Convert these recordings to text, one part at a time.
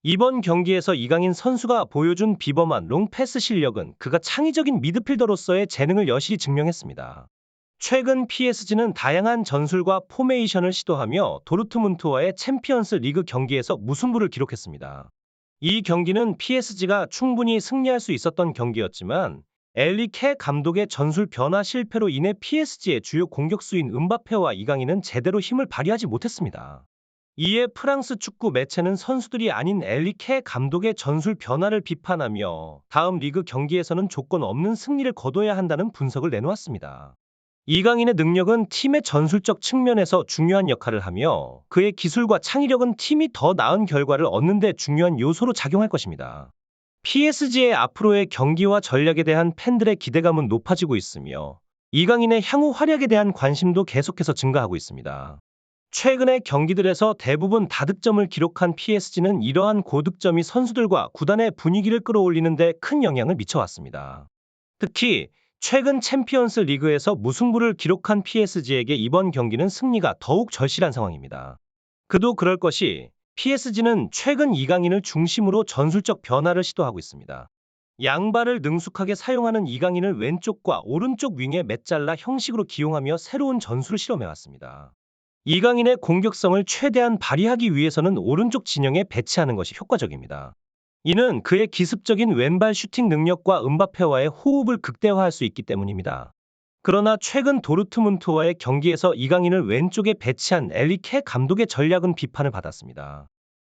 이번 경기에서 이강인 선수가 보여준 비범한 롱패스 실력은 그가 창의적인 미드필더로서의 재능을 여실히 증명했습니다. 최근 PSG는 다양한 전술과 포메이션을 시도하며 도르트문트와의 챔피언스 리그 경기에서 무승부를 기록했습니다. 이 경기는 PSG가 충분히 승리할 수 있었던 경기였지만 엘리케 감독의 전술 변화 실패로 인해 PSG의 주요 공격수인 음바페와 이강인은 제대로 힘을 발휘하지 못했습니다. 이에 프랑스 축구 매체는 선수들이 아닌 엘리케 감독의 전술 변화를 비판하며 다음 리그 경기에서는 조건 없는 승리를 거둬야 한다는 분석을 내놓았습니다. 이강인의 능력은 팀의 전술적 측면에서 중요한 역할을 하며 그의 기술과 창의력은 팀이 더 나은 결과를 얻는 데 중요한 요소로 작용할 것입니다. PSG의 앞으로의 경기와 전략에 대한 팬들의 기대감은 높아지고 있으며 이강인의 향후 활약에 대한 관심도 계속해서 증가하고 있습니다. 최근의 경기들에서 대부분 다득점을 기록한 PSG는 이러한 고득점이 선수들과 구단의 분위기를 끌어올리는 데 큰 영향을 미쳐왔습니다. 특히 최근 챔피언스 리그에서 무승부를 기록한 PSG에게 이번 경기는 승리가 더욱 절실한 상황입니다. 그도 그럴 것이 PSG는 최근 이강인을 중심으로 전술적 변화를 시도하고 있습니다. 양발을 능숙하게 사용하는 이강인을 왼쪽과 오른쪽 윙에 메잘라 형식으로 기용하며 새로운 전술을 실험해왔습니다. 이강인의 공격성을 최대한 발휘하기 위해서는 오른쪽 진영에 배치하는 것이 효과적입니다. 이는 그의 기습적인 왼발 슈팅 능력과 음바페와의 호흡을 극대화할 수 있기 때문입니다. 그러나 최근 도르트문트와의 경기에서 이강인을 왼쪽에 배치한 엘리케 감독의 전략은 비판을 받았습니다.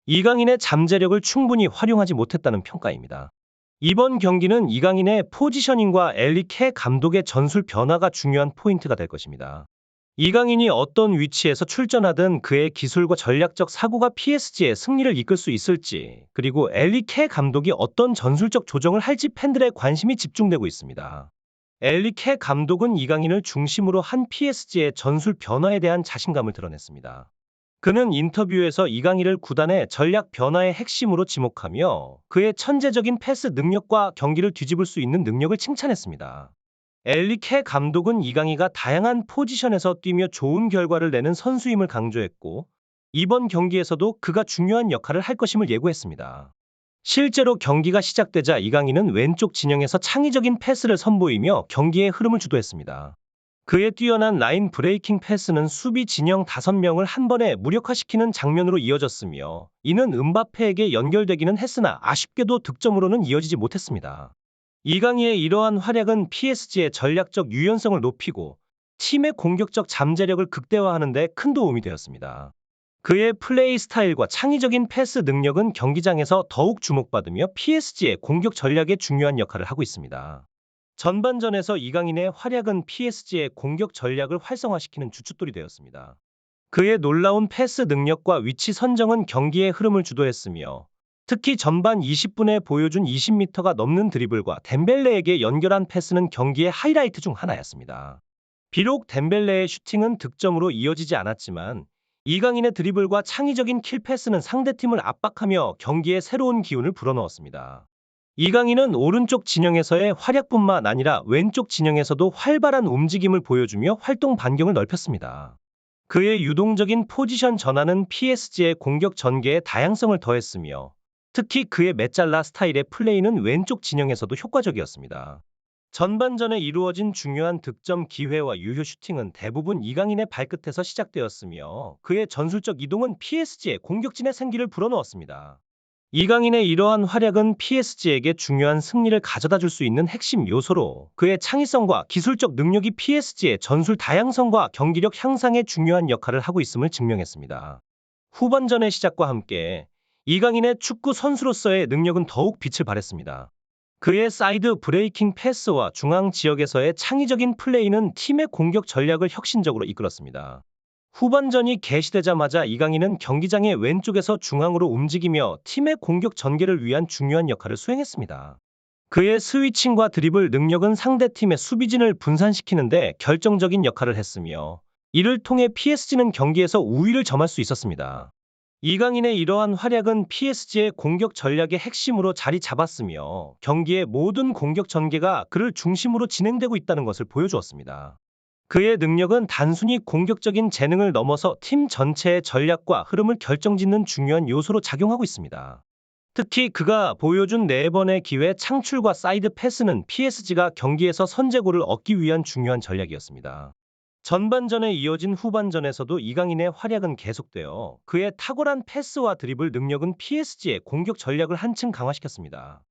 이강인의 잠재력을 충분히 활용하지 못했다는 평가입니다. 이번 경기는 이강인의 포지셔닝과 엘리케 감독의 전술 변화가 중요한 포인트가 될 것입니다. 이강인이 어떤 위치에서 출전하든 그의 기술과 전략적 사고가 PSG의 승리를 이끌 수 있을지, 그리고 엘리케 감독이 어떤 전술적 조정을 할지 팬들의 관심이 집중되고 있습니다. 엘리케 감독은 이강인을 중심으로 한 PSG의 전술 변화에 대한 자신감을 드러냈습니다. 그는 인터뷰에서 이강인을 구단의 전략 변화의 핵심으로 지목하며 그의 천재적인 패스 능력과 경기를 뒤집을 수 있는 능력을 칭찬했습니다. 엘리케 감독은 이강인가 다양한 포지션에서 뛰며 좋은 결과를 내는 선수임을 강조했고, 이번 경기에서도 그가 중요한 역할을 할 것임을 예고했습니다. 실제로 경기가 시작되자 이강인은 왼쪽 진영에서 창의적인 패스를 선보이며 경기의 흐름을 주도했습니다. 그의 뛰어난 라인 브레이킹 패스는 수비 진영 5명을 한 번에 무력화시키는 장면으로 이어졌으며, 이는 음바페에게 연결되기는 했으나 아쉽게도 득점으로는 이어지지 못했습니다. 이강인의 이러한 활약은 PSG의 전략적 유연성을 높이고 팀의 공격적 잠재력을 극대화하는 데 큰 도움이 되었습니다. 그의 플레이 스타일과 창의적인 패스 능력은 경기장에서 더욱 주목받으며 PSG의 공격 전략에 중요한 역할을 하고 있습니다. 전반전에서 이강인의 활약은 PSG의 공격 전략을 활성화시키는 주춧돌이 되었습니다. 그의 놀라운 패스 능력과 위치 선정은 경기의 흐름을 주도했으며, 특히 전반 20분에 보여준 20m가 넘는 드리블과 덴벨레에게 연결한 패스는 경기의 하이라이트 중 하나였습니다. 비록 덴벨레의 슈팅은 득점으로 이어지지 않았지만 이강인의 드리블과 창의적인 킬패스는 상대팀을 압박하며 경기에 새로운 기운을 불어넣었습니다. 이강인은 오른쪽 진영에서의 활약뿐만 아니라 왼쪽 진영에서도 활발한 움직임을 보여주며 활동 반경을 넓혔습니다. 그의 유동적인 포지션 전환은 PSG의 공격 전개에 다양성을 더했으며, 특히 그의 메잘라 스타일의 플레이는 왼쪽 진영에서도 효과적이었습니다. 전반전에 이루어진 중요한 득점 기회와 유효 슈팅은 대부분 이강인의 발끝에서 시작되었으며, 그의 전술적 이동은 PSG의 공격진의 생기를 불어넣었습니다. 이강인의 이러한 활약은 PSG에게 중요한 승리를 가져다 줄 수 있는 핵심 요소로, 그의 창의성과 기술적 능력이 PSG의 전술 다양성과 경기력 향상에 중요한 역할을 하고 있음을 증명했습니다. 후반전의 시작과 함께 이강인의 축구 선수로서의 능력은 더욱 빛을 발했습니다. 그의 사이드 브레이킹 패스와 중앙 지역에서의 창의적인 플레이는 팀의 공격 전략을 혁신적으로 이끌었습니다. 후반전이 개시되자마자 이강인은 경기장의 왼쪽에서 중앙으로 움직이며 팀의 공격 전개를 위한 중요한 역할을 수행했습니다. 그의 스위칭과 드리블 능력은 상대팀의 수비진을 분산시키는 데 결정적인 역할을 했으며, 이를 통해 PSG는 경기에서 우위를 점할 수 있었습니다. 이강인의 이러한 활약은 PSG의 공격 전략의 핵심으로 자리 잡았으며, 경기의 모든 공격 전개가 그를 중심으로 진행되고 있다는 것을 보여주었습니다. 그의 능력은 단순히 공격적인 재능을 넘어서 팀 전체의 전략과 흐름을 결정짓는 중요한 요소로 작용하고 있습니다. 특히 그가 보여준 4번의 기회 창출과 사이드 패스는 PSG가 경기에서 선제골을 얻기 위한 중요한 전략이었습니다. 전반전에 이어진 후반전에서도 이강인의 활약은 계속되어 그의 탁월한 패스와 드리블 능력은 PSG의 공격 전략을 한층 강화시켰습니다.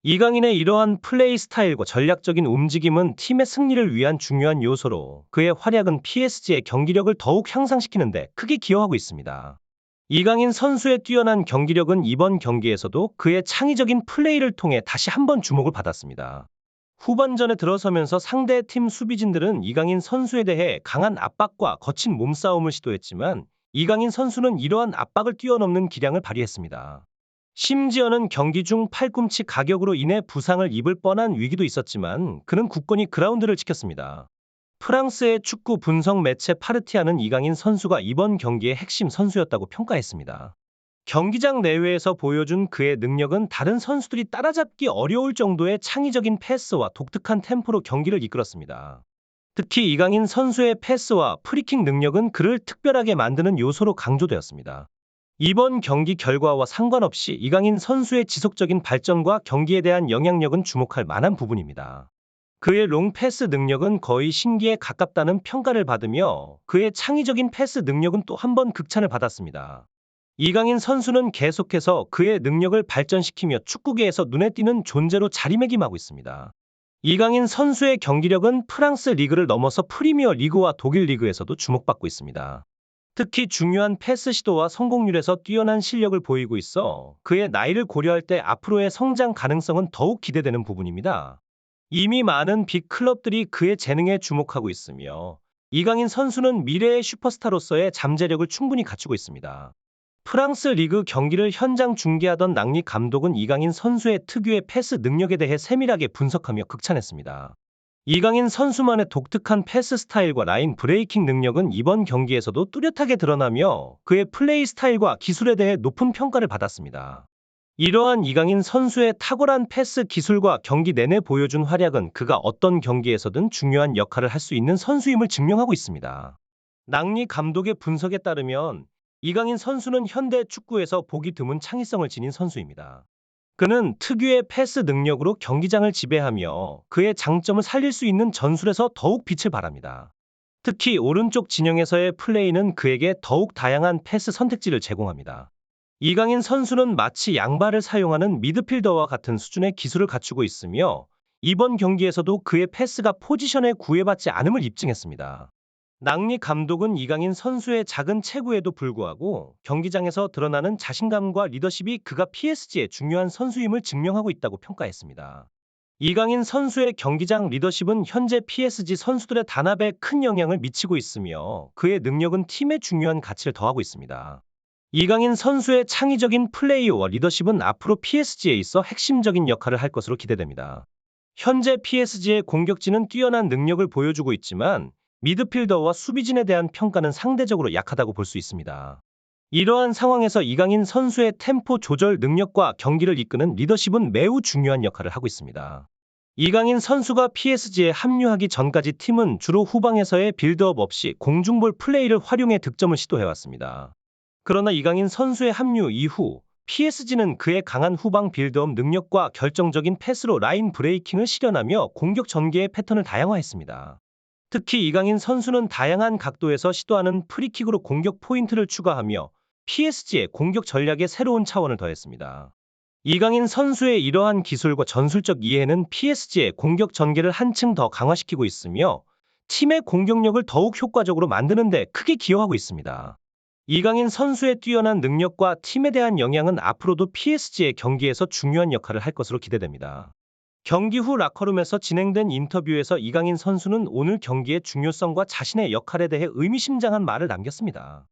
이강인의 이러한 플레이 스타일과 전략적인 움직임은 팀의 승리를 위한 중요한 요소로 그의 활약은 PSG의 경기력을 더욱 향상시키는 데 크게 기여하고 있습니다. 이강인 선수의 뛰어난 경기력은 이번 경기에서도 그의 창의적인 플레이를 통해 다시 한번 주목을 받았습니다. 후반전에 들어서면서 상대 팀 수비진들은 이강인 선수에 대해 강한 압박과 거친 몸싸움을 시도했지만 이강인 선수는 이러한 압박을 뛰어넘는 기량을 발휘했습니다. 심지어는 경기 중 팔꿈치 가격으로 인해 부상을 입을 뻔한 위기도 있었지만 그는 굳건히 그라운드를 지켰습니다. 프랑스의 축구 분석 매체 파르티아는 이강인 선수가 이번 경기의 핵심 선수였다고 평가했습니다. 경기장 내외에서 보여준 그의 능력은 다른 선수들이 따라잡기 어려울 정도의 창의적인 패스와 독특한 템포로 경기를 이끌었습니다. 특히 이강인 선수의 패스와 프리킥 능력은 그를 특별하게 만드는 요소로 강조되었습니다. 이번 경기 결과와 상관없이 이강인 선수의 지속적인 발전과 경기에 대한 영향력은 주목할 만한 부분입니다. 그의 롱 패스 능력은 거의 신기에 가깝다는 평가를 받으며 그의 창의적인 패스 능력은 또 한 번 극찬을 받았습니다. 이강인 선수는 계속해서 그의 능력을 발전시키며 축구계에서 눈에 띄는 존재로 자리매김하고 있습니다. 이강인 선수의 경기력은 프랑스 리그를 넘어서 프리미어 리그와 독일 리그에서도 주목받고 있습니다. 특히 중요한 패스 시도와 성공률에서 뛰어난 실력을 보이고 있어 그의 나이를 고려할 때 앞으로의 성장 가능성은 더욱 기대되는 부분입니다. 이미 많은 빅클럽들이 그의 재능에 주목하고 있으며 이강인 선수는 미래의 슈퍼스타로서의 잠재력을 충분히 갖추고 있습니다. 프랑스 리그 경기를 현장 중계하던 낭리 감독은 이강인 선수의 특유의 패스 능력에 대해 세밀하게 분석하며 극찬했습니다. 이강인 선수만의 독특한 패스 스타일과 라인 브레이킹 능력은 이번 경기에서도 뚜렷하게 드러나며 그의 플레이 스타일과 기술에 대해 높은 평가를 받았습니다. 이러한 이강인 선수의 탁월한 패스 기술과 경기 내내 보여준 활약은 그가 어떤 경기에서든 중요한 역할을 할 수 있는 선수임을 증명하고 있습니다. 낭리 감독의 분석에 따르면 이강인 선수는 현대 축구에서 보기 드문 창의성을 지닌 선수입니다. 그는 특유의 패스 능력으로 경기장을 지배하며 그의 장점을 살릴 수 있는 전술에서 더욱 빛을 발합니다. 특히 오른쪽 진영에서의 플레이는 그에게 더욱 다양한 패스 선택지를 제공합니다. 이강인 선수는 마치 양발을 사용하는 미드필더와 같은 수준의 기술을 갖추고 있으며 이번 경기에서도 그의 패스가 포지션에 구애받지 않음을 입증했습니다. 낭리 감독은 이강인 선수의 작은 체구에도 불구하고 경기장에서 드러나는 자신감과 리더십이 그가 PSG의 중요한 선수임을 증명하고 있다고 평가했습니다. 이강인 선수의 경기장 리더십은 현재 PSG 선수들의 단합에 큰 영향을 미치고 있으며 그의 능력은 팀에 중요한 가치를 더하고 있습니다. 이강인 선수의 창의적인 플레이와 리더십은 앞으로 PSG에 있어 핵심적인 역할을 할 것으로 기대됩니다. 현재 PSG의 공격진은 뛰어난 능력을 보여주고 있지만 미드필더와 수비진에 대한 평가는 상대적으로 약하다고 볼 수 있습니다. 이러한 상황에서 이강인 선수의 템포 조절 능력과 경기를 이끄는 리더십은 매우 중요한 역할을 하고 있습니다. 이강인 선수가 PSG에 합류하기 전까지 팀은 주로 후방에서의 빌드업 없이 공중볼 플레이를 활용해 득점을 시도해왔습니다. 그러나 이강인 선수의 합류 이후 PSG는 그의 강한 후방 빌드업 능력과 결정적인 패스로 라인 브레이킹을 실현하며 공격 전개의 패턴을 다양화했습니다. 특히 이강인 선수는 다양한 각도에서 시도하는 프리킥으로 공격 포인트를 추가하며 PSG의 공격 전략에 새로운 차원을 더했습니다. 이강인 선수의 이러한 기술과 전술적 이해는 PSG의 공격 전개를 한층 더 강화시키고 있으며 팀의 공격력을 더욱 효과적으로 만드는 데 크게 기여하고 있습니다. 이강인 선수의 뛰어난 능력과 팀에 대한 영향은 앞으로도 PSG의 경기에서 중요한 역할을 할 것으로 기대됩니다. 경기 후 라커룸에서 진행된 인터뷰에서 이강인 선수는 오늘 경기의 중요성과 자신의 역할에 대해 의미심장한 말을 남겼습니다.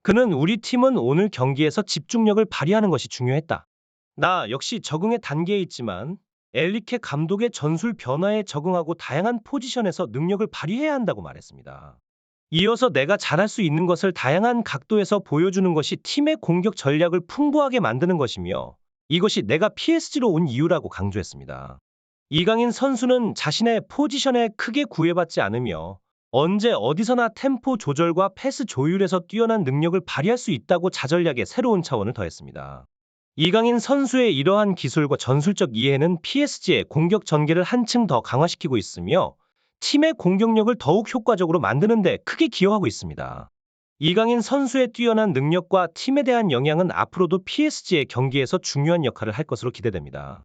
그는 우리 팀은 오늘 경기에서 집중력을 발휘하는 것이 중요했다. 나 역시 적응의 단계에 있지만 엘리케 감독의 전술 변화에 적응하고 다양한 포지션에서 능력을 발휘해야 한다고 말했습니다. 이어서 내가 잘할 수 있는 것을 다양한 각도에서 보여주는 것이 팀의 공격 전략을 풍부하게 만드는 것이며 이것이 내가 PSG로 온 이유라고 강조했습니다. 이강인 선수는 자신의 포지션에 크게 구애받지 않으며 언제 어디서나 템포 조절과 패스 조율에서 뛰어난 능력을 발휘할 수 있다고 자전략에 새로운 차원을 더했습니다. 이강인 선수의 이러한 기술과 전술적 이해는 PSG의 공격 전개를 한층 더 강화시키고 있으며 팀의 공격력을 더욱 효과적으로 만드는 데 크게 기여하고 있습니다. 이강인 선수의 뛰어난 능력과 팀에 대한 영향은 앞으로도 PSG의 경기에서 중요한 역할을 할 것으로 기대됩니다.